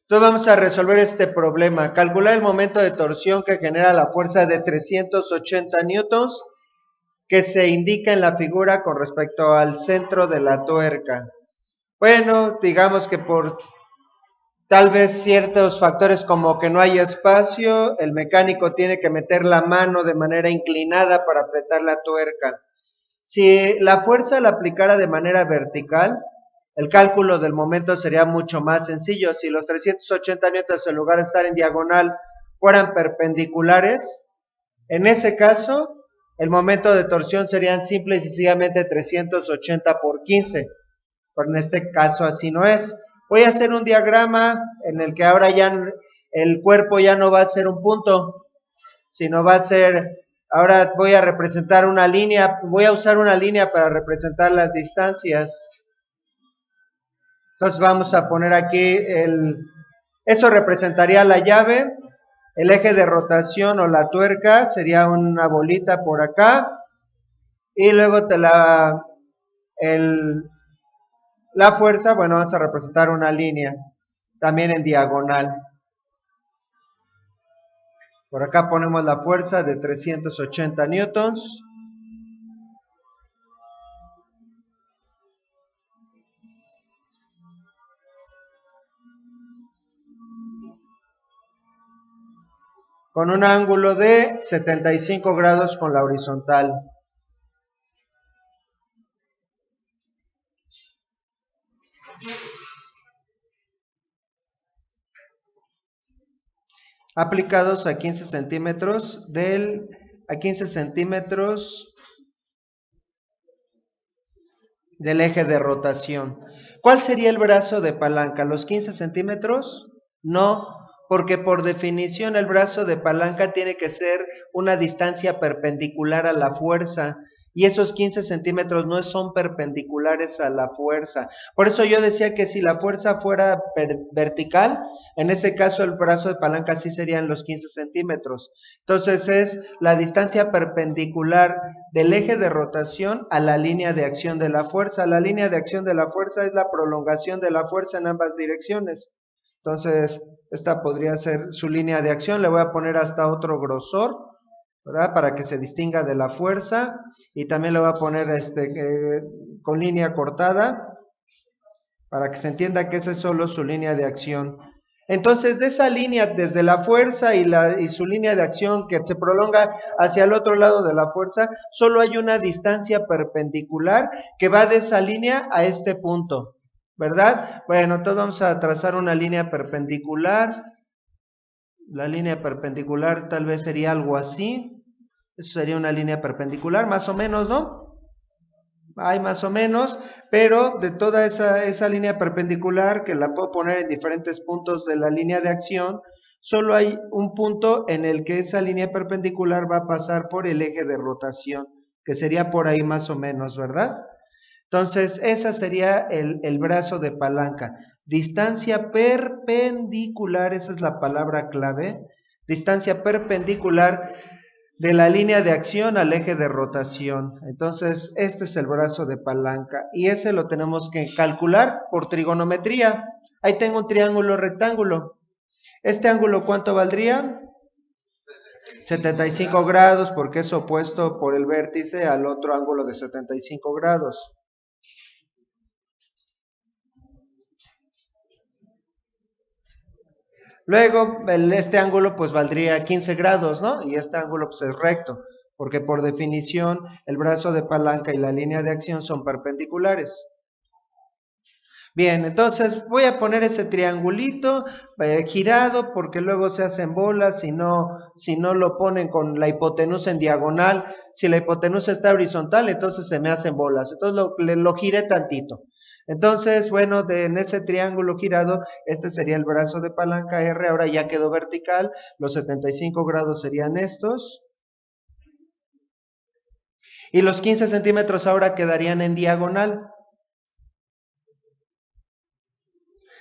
Entonces vamos a resolver este problema. Calcular el momento de torsión que genera la fuerza de 380 newtons que se indica en la figura con respecto al centro de la tuerca. Bueno, digamos que por tal vez ciertos factores como que no hay espacio, el mecánico tiene que meter la mano de manera inclinada para apretar la tuerca. Si la fuerza la aplicara de manera vertical, el cálculo del momento sería mucho más sencillo. Si los 380 newtons en lugar de estar en diagonal fueran perpendiculares, en ese caso el momento de torsión serían simple y sencillamente 380 por 15. Pero en este caso así no es. Voy a hacer un diagrama en el que ahora ya el cuerpo ya no va a ser un punto, sino va a ser, ahora voy a representar una línea, voy a usar una línea para representar las distancias. Entonces vamos a poner aquí eso representaría la llave, el eje de rotación o la tuerca sería una bolita por acá, y luego la fuerza, bueno, vamos a representar una línea, también en diagonal. Por acá ponemos la fuerza de 380 newtons. Con un ángulo de 75 grados con la horizontal. Aplicados a 15 centímetros del eje de rotación. ¿Cuál sería el brazo de palanca? ¿Los 15 centímetros? No, porque por definición el brazo de palanca tiene que ser una distancia perpendicular a la fuerza. Y esos 15 centímetros no son perpendiculares a la fuerza. Por eso yo decía que si la fuerza fuera vertical, en ese caso el brazo de palanca sí serían los 15 centímetros. Entonces es la distancia perpendicular del eje de rotación a la línea de acción de la fuerza. La línea de acción de la fuerza es la prolongación de la fuerza en ambas direcciones. Entonces, esta podría ser su línea de acción. Le voy a poner hasta otro grosor, ¿verdad? Para que se distinga de la fuerza. Y también le voy a poner con línea cortada, para que se entienda que esa es solo su línea de acción. Entonces, de esa línea, desde la fuerza y su línea de acción que se prolonga hacia el otro lado de la fuerza, solo hay una distancia perpendicular que va de esa línea a este punto, ¿verdad? Bueno, entonces vamos a trazar una línea perpendicular. La línea perpendicular tal vez sería algo así. Eso sería una línea perpendicular, más o menos, ¿no? Hay más o menos, pero de toda esa línea perpendicular, que la puedo poner en diferentes puntos de la línea de acción, solo hay un punto en el que esa línea perpendicular va a pasar por el eje de rotación, que sería por ahí más o menos, ¿verdad? Entonces, esa sería el brazo de palanca. Distancia perpendicular, esa es la palabra clave. Distancia perpendicular de la línea de acción al eje de rotación. Entonces, este es el brazo de palanca y ese lo tenemos que calcular por trigonometría. Ahí tengo un triángulo rectángulo. ¿Este ángulo cuánto valdría? 75 grados, porque es opuesto por el vértice al otro ángulo de 75 grados. Luego, este ángulo pues valdría 15 grados, ¿no? Y este ángulo pues es recto, porque por definición el brazo de palanca y la línea de acción son perpendiculares. Bien, entonces voy a poner ese triangulito girado, porque luego se hacen bolas si no lo ponen con la hipotenusa en diagonal. Si la hipotenusa está horizontal, entonces se me hacen bolas. Entonces lo giré tantito. Entonces, bueno, en ese triángulo girado, este sería el brazo de palanca R, ahora ya quedó vertical, los 75 grados serían estos. Y los 15 centímetros ahora quedarían en diagonal.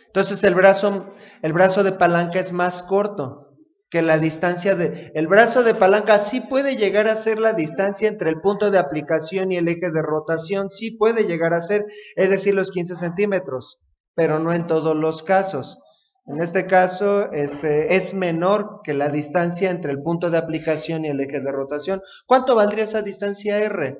Entonces el brazo de palanca es más corto que la distancia el brazo de palanca sí puede llegar a ser la distancia entre el punto de aplicación y el eje de rotación, sí puede llegar a ser, es decir, los 15 centímetros, pero no en todos los casos. En este caso, es menor que la distancia entre el punto de aplicación y el eje de rotación. ¿Cuánto valdría esa distancia R?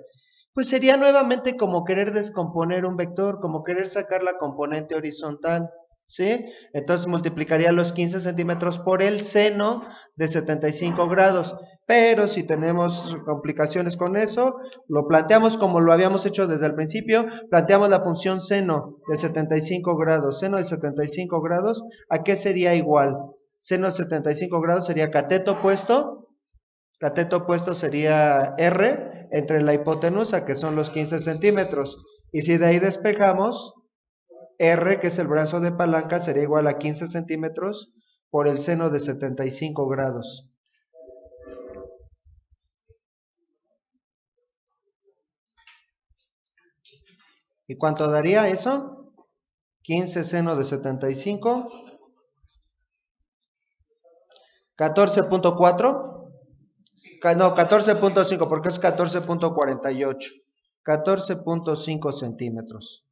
Pues sería nuevamente como querer descomponer un vector, como querer sacar la componente horizontal, ¿sí? Entonces multiplicaría los 15 centímetros por el seno de 75 grados. Pero si tenemos complicaciones con eso, lo planteamos como lo habíamos hecho desde el principio, planteamos la función seno de 75 grados. Seno de 75 grados, ¿a qué sería igual? Seno de 75 grados sería cateto opuesto sería R entre la hipotenusa, que son los 15 centímetros. Y si de ahí despejamos, R, que es el brazo de palanca, sería igual a 15 centímetros por el seno de 75 grados. ¿Y cuánto daría eso? 15 seno de 75, 14.4, no, 14.5 porque es 14.48, 14.5 centímetros.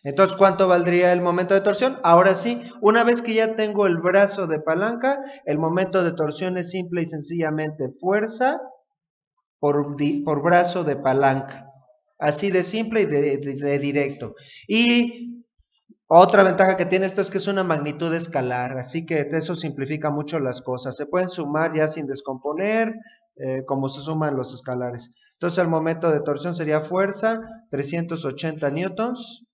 Entonces, ¿cuánto valdría el momento de torsión? Ahora sí, una vez que ya tengo el brazo de palanca, el momento de torsión es simple y sencillamente fuerza por brazo de palanca. Así de simple y de directo. Y otra ventaja que tiene esto es que es una magnitud escalar, así que eso simplifica mucho las cosas. Se pueden sumar ya sin descomponer, como se suman los escalares. Entonces el momento de torsión sería fuerza, 380 newtons,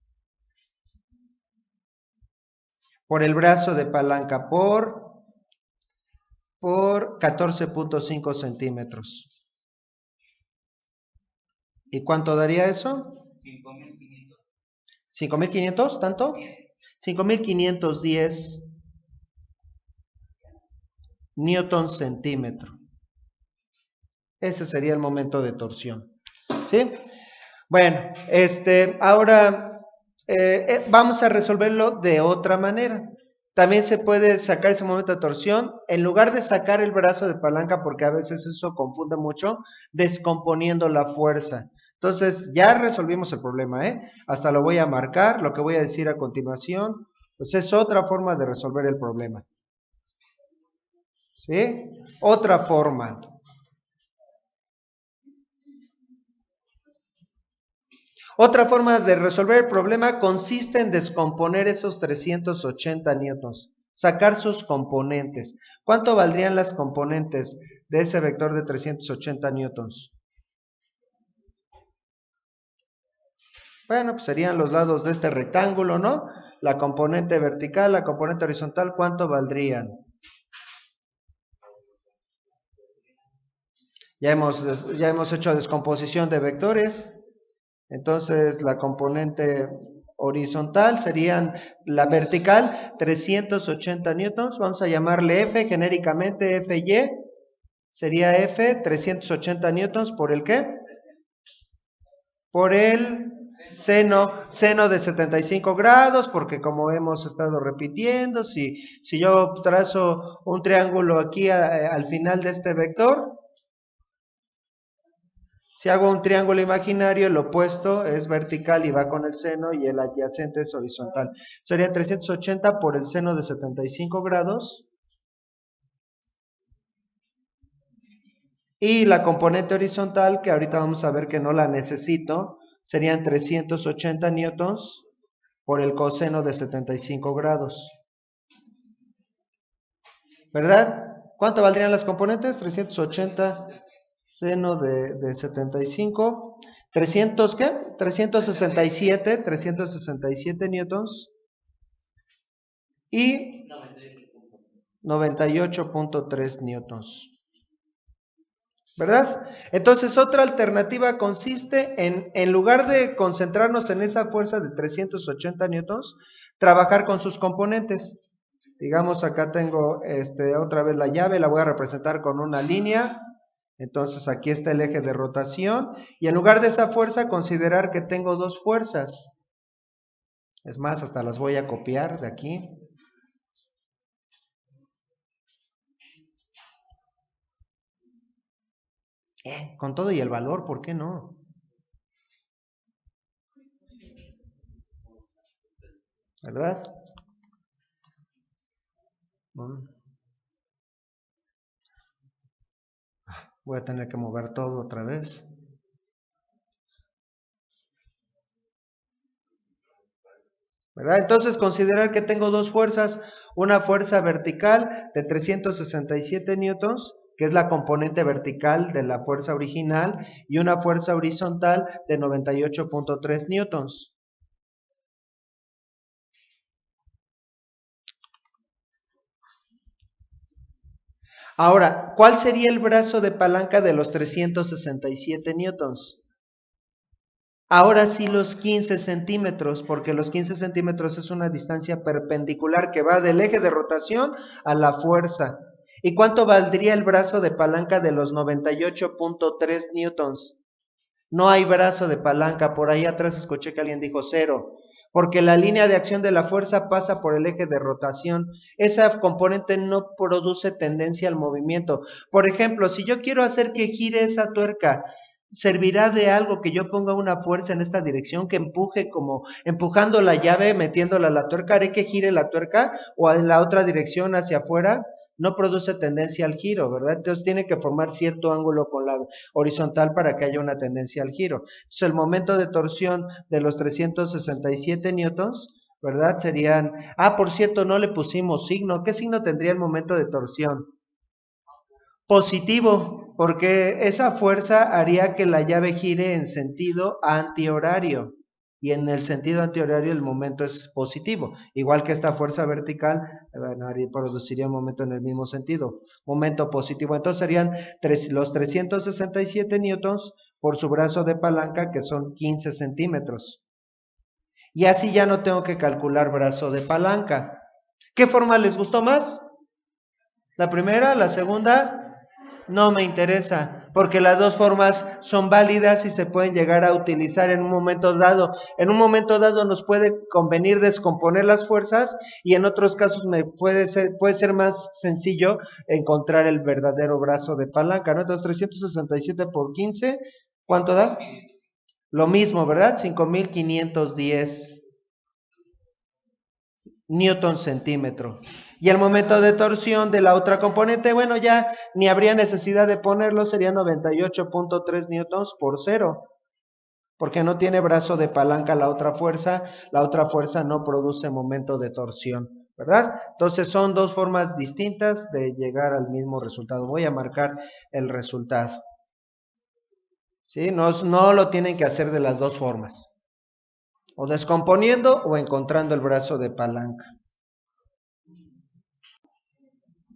por el brazo de palanca por 14.5 centímetros. ¿Y cuánto daría eso? 5.500, ¿tanto? 5.510 newton centímetro. Ese sería el momento de torsión. ¿Sí? Bueno, ahora vamos a resolverlo de otra manera. También se puede sacar ese momento de torsión, en lugar de sacar el brazo de palanca, porque a veces eso confunde mucho, descomponiendo la fuerza. Entonces, ya resolvimos el problema, ¿eh? Hasta lo voy a marcar, lo que voy a decir a continuación, pues es otra forma de resolver el problema. ¿Sí? Otra forma. Otra forma de resolver el problema consiste en descomponer esos 380 newtons, sacar sus componentes. ¿Cuánto valdrían las componentes de ese vector de 380 newtons? Bueno, pues serían los lados de este rectángulo, ¿no? La componente vertical, la componente horizontal, ¿cuánto valdrían? Ya hemos hecho descomposición de vectores. Entonces, la componente horizontal serían la vertical 380 newtons, vamos a llamarle F genéricamente FY, sería F 380 newtons por el ¿qué? Por el seno de 75 grados, porque como hemos estado repitiendo, si yo trazo un triángulo aquí al final de este vector, si hago un triángulo imaginario, el opuesto es vertical y va con el seno y el adyacente es horizontal. Sería 380 por el seno de 75 grados. Y la componente horizontal, que ahorita vamos a ver que no la necesito, serían 380 newtons por el coseno de 75 grados. ¿Verdad? ¿Cuánto valdrían las componentes? 380 seno de 75. 300, ¿qué? 367 newtons y 98.3 newtons. ¿Verdad? Entonces, otra alternativa consiste en lugar de concentrarnos en esa fuerza de 380 newtons, trabajar con sus componentes. Digamos, acá tengo otra vez la llave, la voy a representar con una línea. Entonces, aquí está el eje de rotación. Y en lugar de esa fuerza, considerar que tengo dos fuerzas. Es más, hasta las voy a copiar de aquí. Con todo y el valor, ¿por qué no? ¿verdad? Mm. Voy a tener que mover todo otra vez. ¿Verdad? Entonces considerar que tengo dos fuerzas, una fuerza vertical de 367 newtons, que es la componente vertical de la fuerza original, y una fuerza horizontal de 98.3 newtons. Ahora, ¿cuál sería el brazo de palanca de los 367 newtons? Ahora sí los 15 centímetros, porque los 15 centímetros es una distancia perpendicular que va del eje de rotación a la fuerza. ¿Y cuánto valdría el brazo de palanca de los 98.3 newtons? No hay brazo de palanca, por ahí atrás escuché que alguien dijo cero, porque la línea de acción de la fuerza pasa por el eje de rotación. Esa componente no produce tendencia al movimiento. Por ejemplo, si yo quiero hacer que gire esa tuerca, ¿servirá de algo que yo ponga una fuerza en esta dirección que empuje como empujando la llave, metiéndola a la tuerca? ¿Haré que gire la tuerca o en la otra dirección hacia afuera? No produce tendencia al giro, ¿verdad? Entonces tiene que formar cierto ángulo con la horizontal para que haya una tendencia al giro. Entonces el momento de torsión de los 367 newtons, ¿verdad? Serían, por cierto, no le pusimos signo. ¿Qué signo tendría el momento de torsión? Positivo, porque esa fuerza haría que la llave gire en sentido antihorario. Y en el sentido antihorario el momento es positivo. Igual que esta fuerza vertical, bueno, produciría un momento en el mismo sentido. Momento positivo. Entonces serían los 367 newtons por su brazo de palanca, que son 15 centímetros. Y así ya no tengo que calcular brazo de palanca. ¿Qué forma les gustó más? ¿La primera? ¿La segunda? No me interesa, porque las dos formas son válidas y se pueden llegar a utilizar en un momento dado. En un momento dado nos puede convenir descomponer las fuerzas y en otros casos puede ser más sencillo encontrar el verdadero brazo de palanca, ¿no? Entonces 367 por 15, ¿cuánto da? Lo mismo, ¿verdad? 5510 newton centímetro. Y el momento de torsión de la otra componente, bueno, ya ni habría necesidad de ponerlo, sería 98.3 newtons por cero, porque no tiene brazo de palanca la otra fuerza no produce momento de torsión, ¿verdad? Entonces son dos formas distintas de llegar al mismo resultado. Voy a marcar el resultado. ¿Sí? No lo tienen que hacer de las dos formas, o descomponiendo o encontrando el brazo de palanca.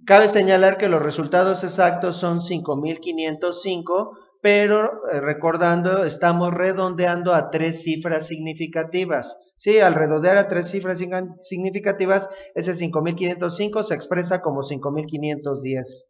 Cabe señalar que los resultados exactos son 5505, pero recordando, estamos redondeando a tres cifras significativas. Sí, al redondear a tres cifras significativas, ese 5505 se expresa como 5510.